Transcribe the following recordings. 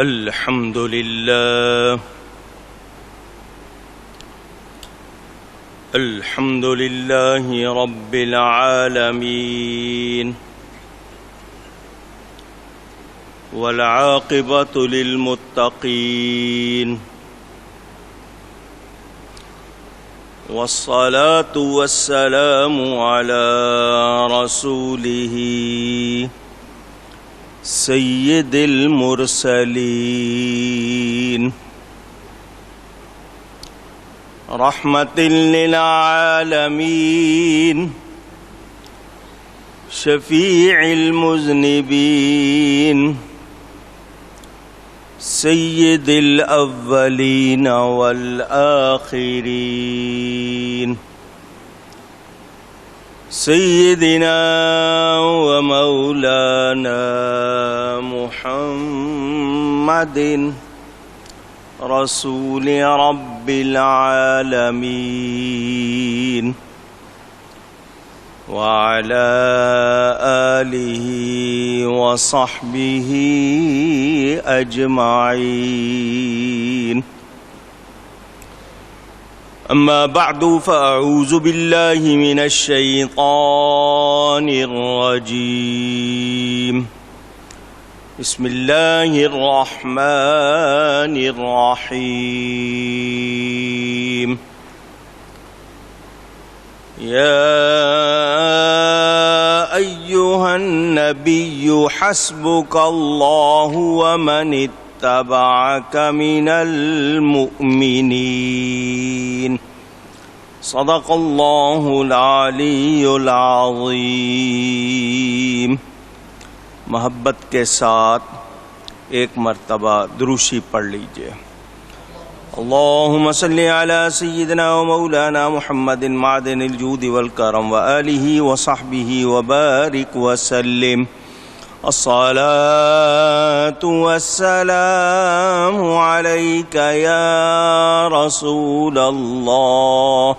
الحمد لله الحمد لله رب العالمين والعاقبة للمتقين والصلاة والسلام على رسوله سید المرسلین رحمت للعالمین شفیع المذنبین سید الاولین والآخرین سیدنا و مولانا محمد رسول رب العالمین وعلى آلہ وصحبہ اجمعین اما بعد فاعوذ باللہ من الشیطان الرجیم بسم اللہ الرحمن الرحیم یا ایہا النبی حسبک اللہ ومن اتبعک من المؤمنین صدق اللہ العلی العظیم۔ محبت کے ساتھ ایک مرتبہ دروشی پڑھ لیجئے۔ اللہم صلی علی سیدنا و مولانا محمد معدن الجود والکرم وآلہ وصحبہ وبارک وسلم۔ الصلاة والسلام علیک یا رسول اللہ،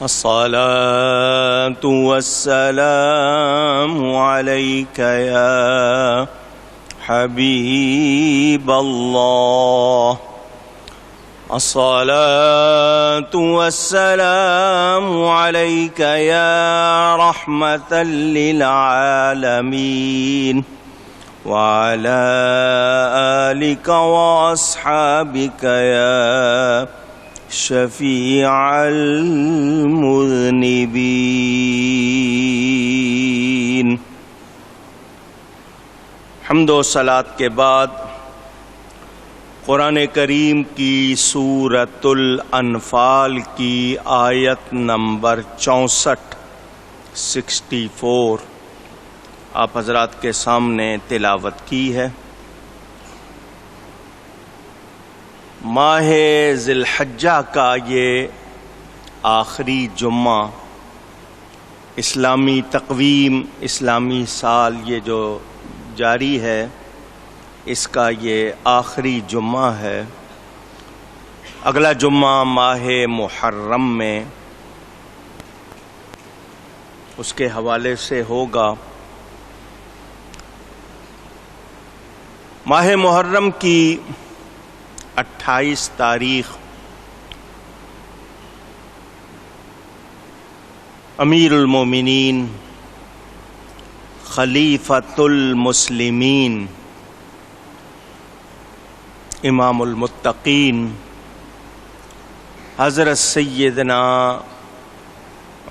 الصلاة والسلام علیک یا حبیب اللہ، الصلاة والسلام علیک یا رحمة للعالمین وعلى آلک واصحابک یا شفیع المذنبین۔ حمد و صلاۃ کے بعد قرآن کریم کی سورۃ الانفال کی آیت نمبر 64 آپ حضرات کے سامنے تلاوت کی ہے۔ ماہ ذی الحجہ کا یہ آخری جمعہ، اسلامی تقویم، اسلامی سال یہ جو جاری ہے، اس کا یہ آخری جمعہ ہے۔ اگلا جمعہ ماہ محرم میں اس کے حوالے سے ہوگا۔ ماہ محرم کی 28 تاریخ امیر المومنین خلیفۃ المسلمین امام المتقین حضرت سیدنا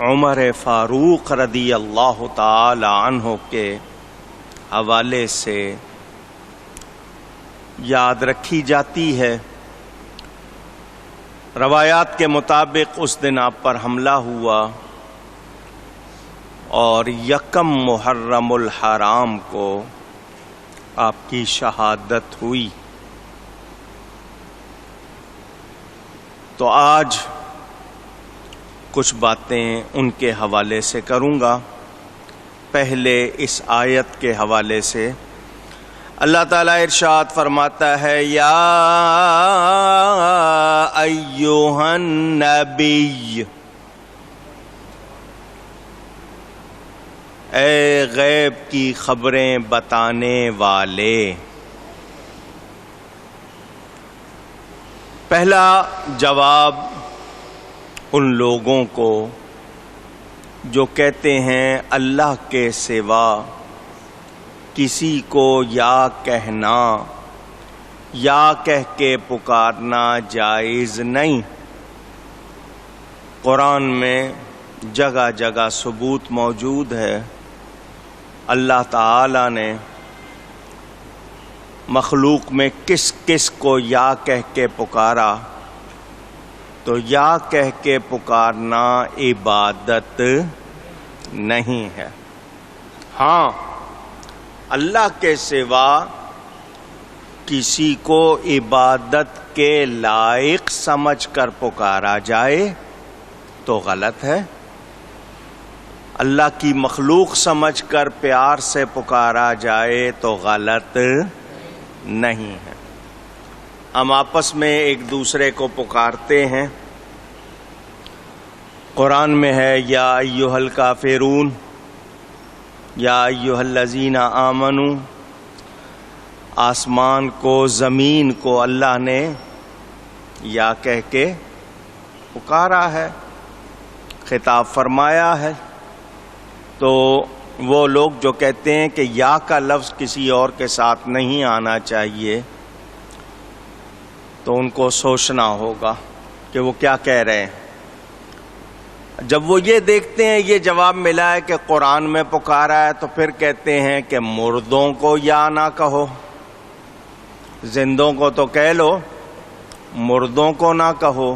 عمر فاروق رضی اللہ تعالی عنہ کے حوالے سے یاد رکھی جاتی ہے۔ روایات کے مطابق اس دن آپ پر حملہ ہوا اور 1 محرم الحرام کو آپ کی شہادت ہوئی۔ تو آج کچھ باتیں ان کے حوالے سے کروں گا۔ پہلے اس آیت کے حوالے سے اللہ تعالیٰ ارشاد فرماتا ہے، یا ایھا النبی، اے غیب کی خبریں بتانے والے، پہلا جواب ان لوگوں کو جو کہتے ہیں اللہ کے سوا کسی کو یا کہنا یا کہہ کے پکارنا جائز نہیں۔ قرآن میں جگہ جگہ ثبوت موجود ہے۔ اللہ تعالی نے مخلوق میں کس کس کو یا کہہ کے پکارا، تو یا کہہ کے پکارنا عبادت نہیں ہے۔ ہاں، اللہ کے سوا کسی کو عبادت کے لائق سمجھ کر پکارا جائے تو غلط ہے۔ اللہ کی مخلوق سمجھ کر پیار سے پکارا جائے تو غلط نہیں ہے۔ ہم آپس میں ایک دوسرے کو پکارتے ہیں۔ قرآن میں ہے یا ایھا الکافرون، یا ایھا الذین آمنوا۔ آسمان کو، زمین کو اللہ نے یا کہہ کے پکارا ہے، خطاب فرمایا ہے۔ تو وہ لوگ جو کہتے ہیں کہ یا کا لفظ کسی اور کے ساتھ نہیں آنا چاہیے، تو ان کو سوچنا ہوگا کہ وہ کیا کہہ رہے ہیں۔ جب وہ یہ دیکھتے ہیں یہ جواب ملا ہے کہ قرآن میں پکارا ہے، تو پھر کہتے ہیں کہ مردوں کو یا نہ کہو، زندوں کو تو کہہ لو، مردوں کو نہ کہو۔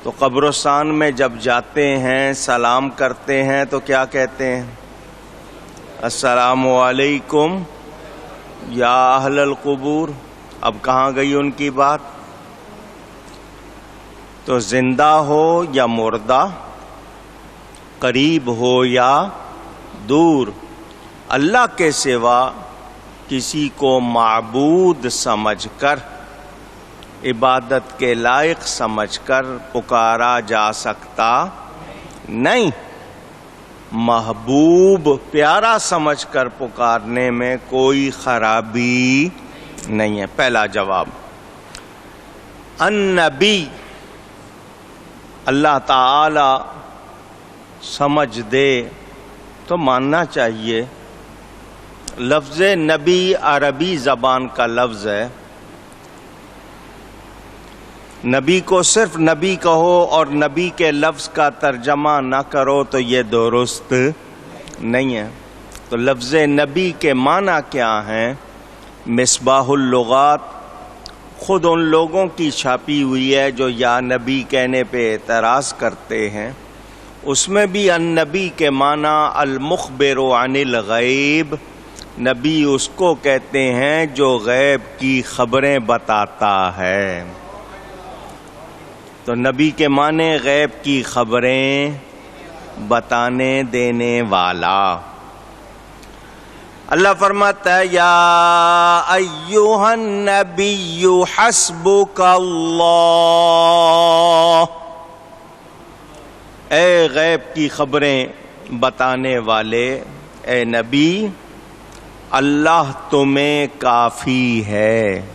تو قبرستان میں جب جاتے ہیں سلام کرتے ہیں تو کیا کہتے ہیں؟ السلام علیکم یا اہل القبور۔ اب کہاں گئی ان کی بات؟ تو زندہ ہو یا مردہ، قریب ہو یا دور، اللہ کے سوا کسی کو معبود سمجھ کر، عبادت کے لائق سمجھ کر پکارا جا سکتا نہیں۔ محبوب پیارا سمجھ کر پکارنے میں کوئی خرابی نہیں ہے۔ پہلا جواب۔ النبی، اللہ تعالی سمجھ دے تو ماننا چاہیے۔ لفظ نبی عربی زبان کا لفظ ہے۔ نبی کو صرف نبی کہو اور نبی کے لفظ کا ترجمہ نہ کرو تو یہ درست نہیں ہے۔ تو لفظ نبی کے معنی کیا ہیں؟ مصباح اللغات خود ان لوگوں کی چھاپی ہوئی ہے جو یا نبی کہنے پہ اعتراض کرتے ہیں۔ اس میں بھی النبی کے معنی المخبر عن الغیب، نبی اس کو کہتے ہیں جو غیب کی خبریں بتاتا ہے۔ تو نبی کے معنی غیب کی خبریں بتانے دینے والا۔ اللہ فرماتا ہے یا ایھا النبی حسبک اللہ، اے غیب کی خبریں بتانے والے، اے نبی، اللہ تمہیں کافی ہے۔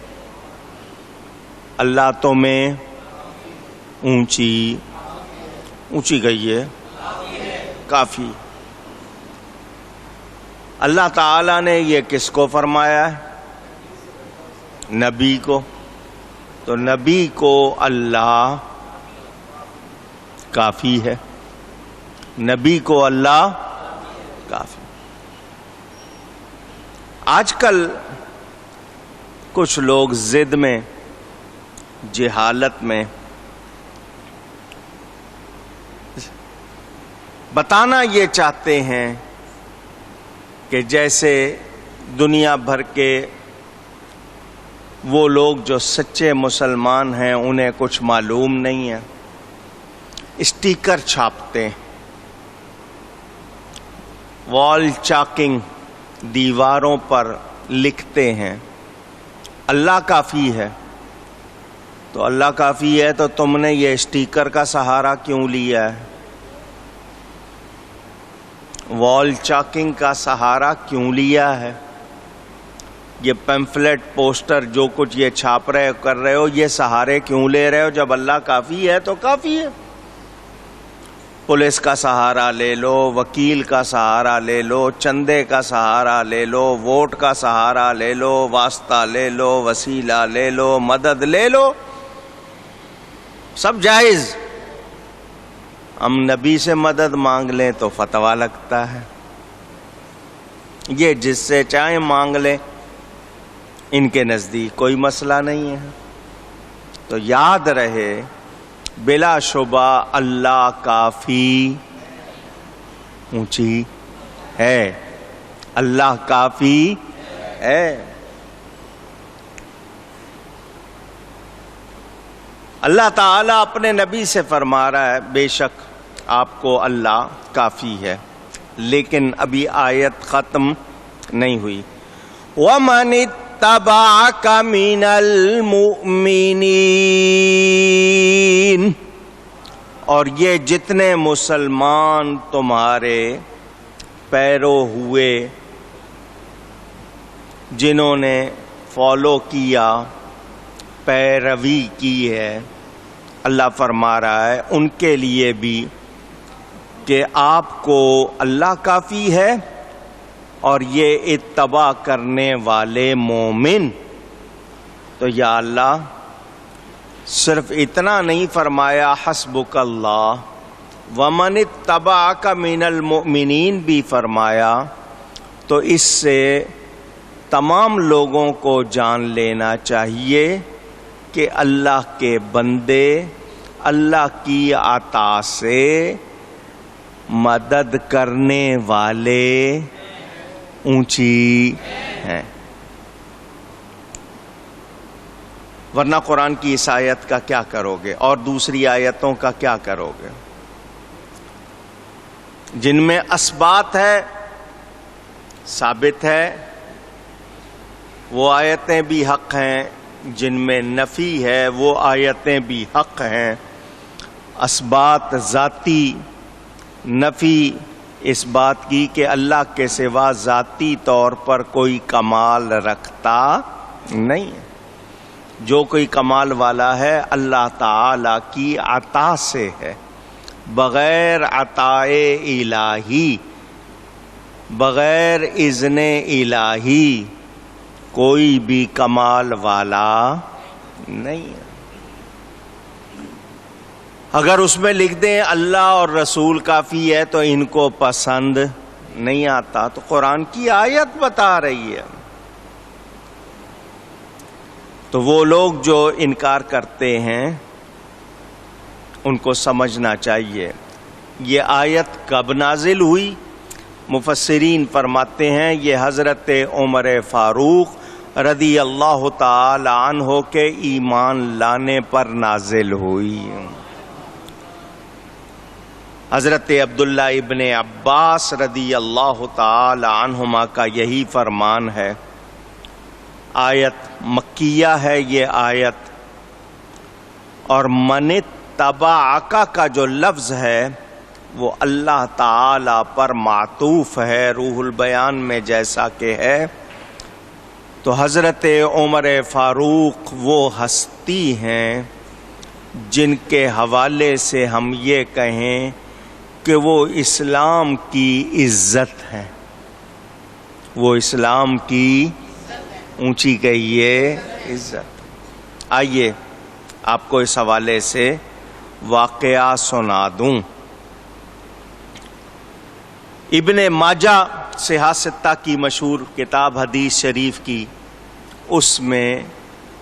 اللہ تمہیں اونچی گئی ہے، کافی۔ اللہ تعالیٰ نے یہ کس کو فرمایا ہے؟ نبی کو۔ تو نبی کو اللہ کافی ہے، نبی کو اللہ کافی۔ آج کل کچھ لوگ ضد میں، جہالت میں بتانا یہ چاہتے ہیں کہ جیسے دنیا بھر کے وہ لوگ جو سچے مسلمان ہیں انہیں کچھ معلوم نہیں ہے، اسٹیکر چھاپتے ہیں، وال چاکنگ، دیواروں پر لکھتے ہیں اللہ کافی ہے۔ تو اللہ کافی ہے تو تم نے یہ اسٹیکر کا سہارا کیوں لیا ہے؟ وال چاکنگ کا سہارا کیوں لیا ہے؟ یہ پیمفلیٹ پوسٹر جو کچھ یہ چھاپ رہے کر رہے ہو، یہ سہارے کیوں لے رہے ہو؟ جب اللہ کافی ہے تو کافی ہے۔ پولیس کا سہارا لے لو، وکیل کا سہارا لے لو، چندے کا سہارا لے لو، ووٹ کا سہارا لے لو، واسطہ لے لو، وسیلہ لے لو، مدد لے لو، سب جائز۔ ہم نبی سے مدد مانگ لیں تو فتویٰ لگتا ہے، یہ جس سے چاہیں مانگ لیں، ان کے نزدیک کوئی مسئلہ نہیں ہے۔ تو یاد رہے بلا شبہ اللہ کافی اونچی ہے، اللہ کافی ہے۔ اللہ تعالیٰ اپنے نبی سے فرما رہا ہے بے شک آپ کو اللہ کافی ہے، لیکن ابھی آیت ختم نہیں ہوئی۔ وَمَنِ اتَّبَعَكَ مِنَ الْمُؤْمِنِينَ، اور یہ جتنے مسلمان تمہارے پیرو ہوئے، جنہوں نے فالو کیا، پیروی کی ہے، اللہ فرما رہا ہے ان کے لیے بھی کہ آپ کو اللہ کافی ہے، اور یہ اتباع کرنے والے مومن۔ تو یا اللہ صرف اتنا نہیں فرمایا حسبک اللہ، ومن اتبعک من المؤمنین بھی فرمایا، تو اس سے تمام لوگوں کو جان لینا چاہیے کہ اللہ کے بندے اللہ کی عطا سے مدد کرنے والے اونچی ہیں۔ ورنہ قرآن کی اس آیت کا کیا کرو گے اور دوسری آیتوں کا کیا کرو گے؟ جن میں اثبات ہے، ثابت ہے، وہ آیتیں بھی حق ہیں، جن میں نفی ہے وہ آیتیں بھی حق ہیں۔ اثبات ذاتی، نفی اس بات کی کہ اللہ کے سوا ذاتی طور پر کوئی کمال رکھتا نہیں ہے۔ جو کوئی کمال والا ہے اللہ تعالی کی عطا سے ہے، بغیر عطائے الہی، بغیر اذن الہی کوئی بھی کمال والا نہیں ہے۔ اگر اس میں لکھ دیں اللہ اور رسول کافی ہے تو ان کو پسند نہیں آتا، تو قرآن کی آیت بتا رہی ہے۔ تو وہ لوگ جو انکار کرتے ہیں ان کو سمجھنا چاہیے یہ آیت کب نازل ہوئی۔ مفسرین فرماتے ہیں یہ حضرت عمر فاروق رضی اللہ تعالی عنہ کے ایمان لانے پر نازل ہوئی۔ حضرت عبداللہ ابن عباس رضی اللہ تعالی عنہما کا یہی فرمان ہے۔ آیت مکیہ ہے یہ آیت، اور من اتبعک کا جو لفظ ہے وہ اللہ تعالی پر معطوف ہے، روح البیان میں جیسا کہ ہے۔ تو حضرت عمر فاروق وہ ہستی ہیں جن کے حوالے سے ہم یہ کہیں کہ وہ اسلام کی عزت ہے، وہ اسلام کی اونچی کہیے عزت۔ آئیے آپ کو اس حوالے سے واقعہ سنا دوں۔ ابن ماجہ صحاح ستہ کی مشہور کتاب حدیث شریف کی، اس میں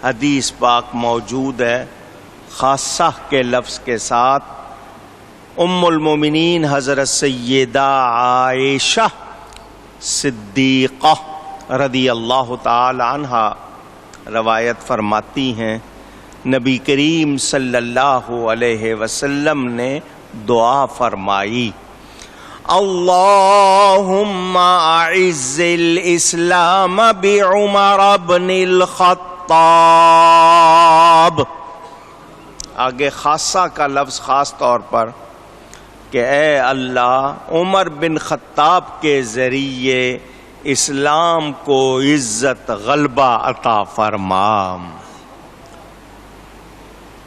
حدیث پاک موجود ہے خاصہ کے لفظ کے ساتھ۔ ام المومنین حضرت سیدہ عائشہ صدیقہ رضی اللہ تعالی عنہا روایت فرماتی ہیں نبی کریم صلی اللہ علیہ وسلم نے دعا فرمائی، اللہم اعز الاسلام بعمر بن الخطاب۔ آگے خاصہ کا لفظ خاص طور پر کہ اے اللہ عمر بن خطاب کے ذریعے اسلام کو عزت غلبہ عطا فرما۔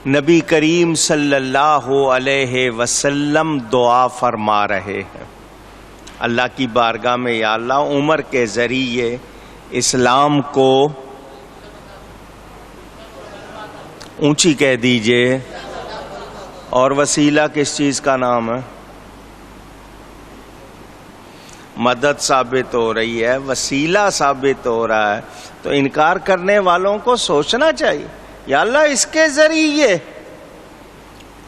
نبی کریم صلی اللہ علیہ وسلم دعا فرما رہے ہیں، اللہ کی بارگاہ میں یا اللہ عمر کے ذریعے اسلام کو اونچی کہہ دیجئے۔ اور وسیلہ کس چیز کا نام ہے؟ مدد ثابت ہو رہی ہے، وسیلہ ثابت ہو رہا ہے، تو انکار کرنے والوں کو سوچنا چاہیے یا اللہ اس کے ذریعے،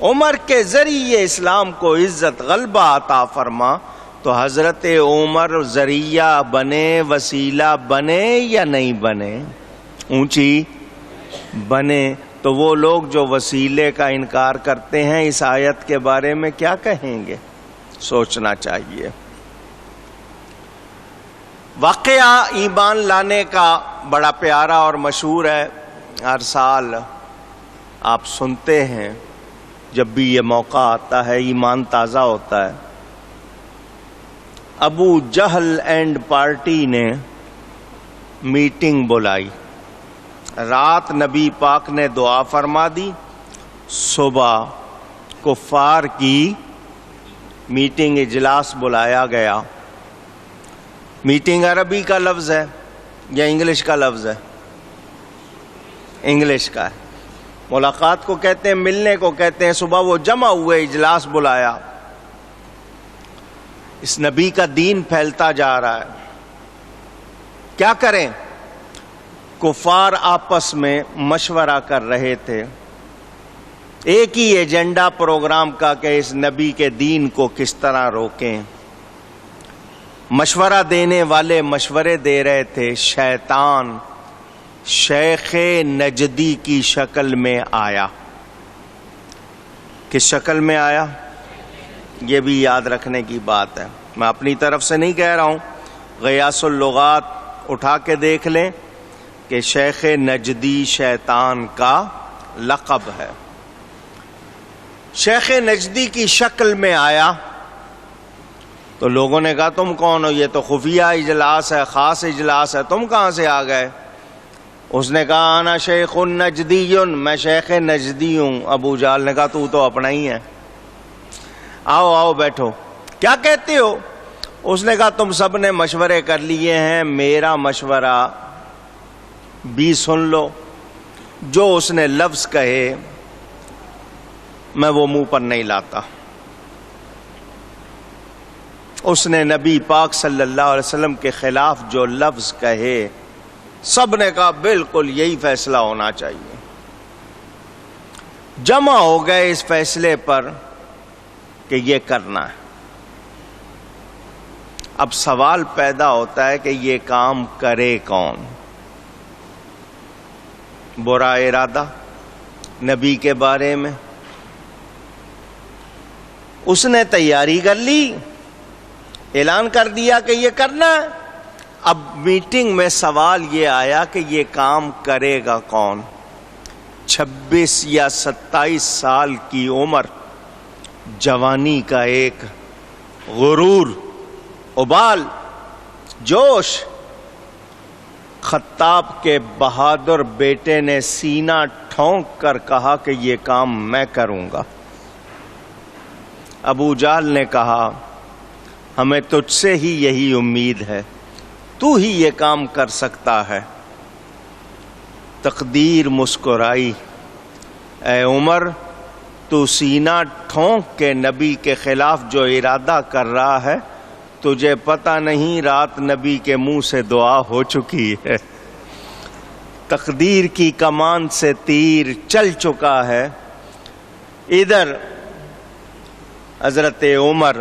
عمر کے ذریعے اسلام کو عزت غلبہ عطا فرما۔ تو حضرت عمر ذریعہ بنے، وسیلہ بنے یا نہیں بنے؟ اونچی بنے۔ تو وہ لوگ جو وسیلے کا انکار کرتے ہیں اس آیت کے بارے میں کیا کہیں گے؟ سوچنا چاہیے۔ واقعہ ایمان لانے کا بڑا پیارا اور مشہور ہے، ہر سال آپ سنتے ہیں، جب بھی یہ موقع آتا ہے ایمان تازہ ہوتا ہے۔ ابو جہل اینڈ پارٹی نے میٹنگ بلائی، رات نبی پاک نے دعا فرما دی، صبح کفار کی میٹنگ اجلاس بلایا گیا۔ میٹنگ عربی کا لفظ ہے یا انگلش کا لفظ ہے؟ انگلش کا ہے۔ ملاقات کو کہتے ہیں، ملنے کو کہتے ہیں۔ صبح وہ جمع ہوئے، اجلاس بلایا۔ اس نبی کا دین پھیلتا جا رہا ہے، کیا کریں؟ کفار آپس میں مشورہ کر رہے تھے، ایک ہی ایجنڈا پروگرام کا کہ اس نبی کے دین کو کس طرح روکیں۔ مشورہ دینے والے مشورے دے رہے تھے، شیطان شیخ نجدی کی شکل میں آیا۔ کس شکل میں آیا؟ یہ بھی یاد رکھنے کی بات ہے، میں اپنی طرف سے نہیں کہہ رہا ہوں، غیاث اللغات اٹھا کے دیکھ لیں کہ شیخ نجدی شیطان کا لقب ہے۔ شیخ نجدی کی شکل میں آیا تو لوگوں نے کہا تم کون ہو؟ یہ تو خفیہ اجلاس ہے، خاص اجلاس ہے، تم کہاں سے آ گئے؟ اس نے کہا انا شیخ نجدی، میں شیخ نجدی ہوں۔ ابو جہل نے کہا تو اپنا ہی ہے، آؤ آؤ بیٹھو، کیا کہتے ہو؟ اس نے کہا تم سب نے مشورے کر لیے ہیں، میرا مشورہ بھی سن لو، جو اس نے لفظ کہے میں وہ منہ پر نہیں لاتا۔ اس نے نبی پاک صلی اللہ علیہ وسلم کے خلاف جو لفظ کہے، سب نے کہا بالکل یہی فیصلہ ہونا چاہیے۔ جمع ہو گئے اس فیصلے پر کہ یہ کرنا ہے۔ اب سوال پیدا ہوتا ہے کہ یہ کام کرے کون؟ برا ارادہ نبی کے بارے میں، اس نے تیاری کر لی، اعلان کر دیا کہ یہ کرنا ہے۔ اب میٹنگ میں سوال یہ آیا کہ یہ کام کرے گا کون؟ 26 یا 27 سال کی عمر، جوانی کا ایک غرور، ابال، جوش۔ خطاب کے بہادر بیٹے نے سینہ ٹھونک کر کہا کہ یہ کام میں کروں گا۔ ابو جہل نے کہا ہمیں تجھ سے ہی یہی امید ہے، تو ہی یہ کام کر سکتا ہے۔ تقدیر مسکرائی، اے عمر تو سینہ ٹھونک کے نبی کے خلاف جو ارادہ کر رہا ہے، تجھے پتہ نہیں رات نبی کے منہ سے دعا ہو چکی ہے، تقدیر کی کمان سے تیر چل چکا ہے۔ ادھر حضرت عمر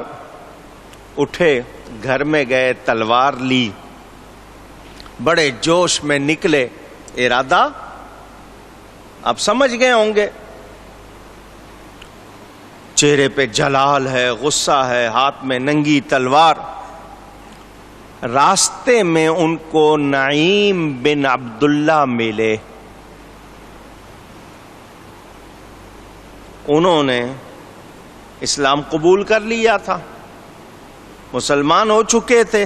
اٹھے، گھر میں گئے، تلوار لی، بڑے جوش میں نکلے۔ ارادہ آپ سمجھ گئے ہوں گے، چہرے پہ جلال ہے، غصہ ہے، ہاتھ میں ننگی تلوار۔ راستے میں ان کو نعیم بن عبداللہ ملے، انہوں نے اسلام قبول کر لیا تھا، مسلمان ہو چکے تھے۔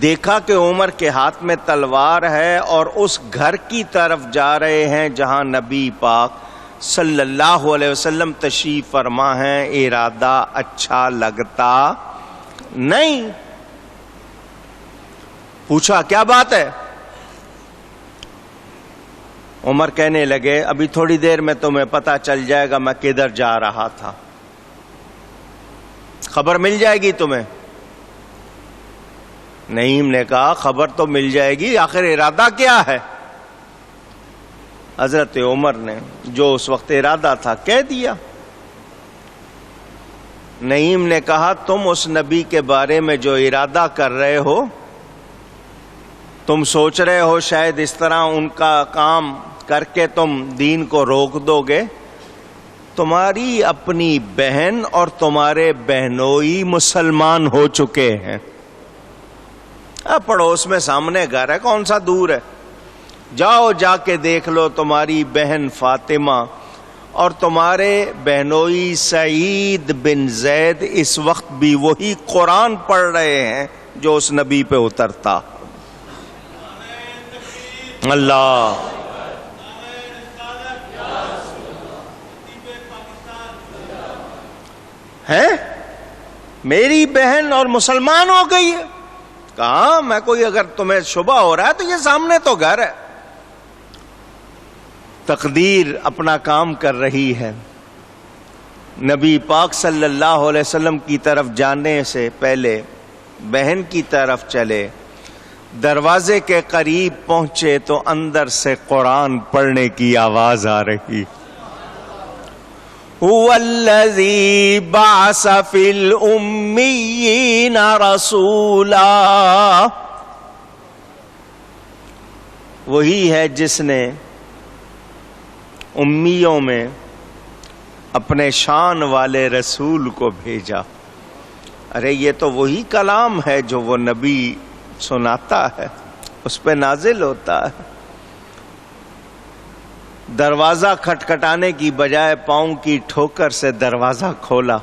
دیکھا کہ عمر کے ہاتھ میں تلوار ہے اور اس گھر کی طرف جا رہے ہیں جہاں نبی پاک صلی اللہ علیہ وسلم تشریف فرما ہیں. ارادہ اچھا لگتا نہیں. پوچھا کیا بات ہے؟ عمر کہنے لگے ابھی تھوڑی دیر میں تمہیں پتہ چل جائے گا میں کدھر جا رہا تھا، خبر مل جائے گی تمہیں. نعیم نے کہا خبر تو مل جائے گی، آخر ارادہ کیا ہے؟ حضرت عمر نے جو اس وقت ارادہ تھا کہہ دیا. نعیم نے کہا تم اس نبی کے بارے میں جو ارادہ کر رہے ہو، تم سوچ رہے ہو شاید اس طرح ان کا کام کر کے تم دین کو روک دو گے. تمہاری اپنی بہن اور تمہارے بہنوئی مسلمان ہو چکے ہیں. پڑوس میں سامنے گھر ہے، کون سا دور ہے، جاؤ جا کے دیکھ لو. تمہاری بہن فاطمہ اور تمہارے بہنوئی سعید بن زید اس وقت بھی وہی قرآن پڑھ رہے ہیں جو اس نبی پہ اترتا. اللہ ہے میری بہن اور مسلمان ہو گئی ہے. کہا میں کوئی اگر تمہیں شبہ ہو رہا ہے تو یہ سامنے تو گھر ہے. تقدیر اپنا کام کر رہی ہے. نبی پاک صلی اللہ علیہ وسلم کی طرف جانے سے پہلے بہن کی طرف چلے. دروازے کے قریب پہنچے تو اندر سے قرآن پڑھنے کی آواز آ رہی. هو الذی بعث فی الامیین رسولا، وہی ہے جس نے امیوں میں اپنے شان والے رسول کو بھیجا. ارے یہ تو وہی کلام ہے جو وہ نبی سناتا ہے، اس پہ نازل ہوتا ہے. دروازہ کھٹکھٹانے کی بجائے پاؤں کی ٹھوکر سے دروازہ کھولا.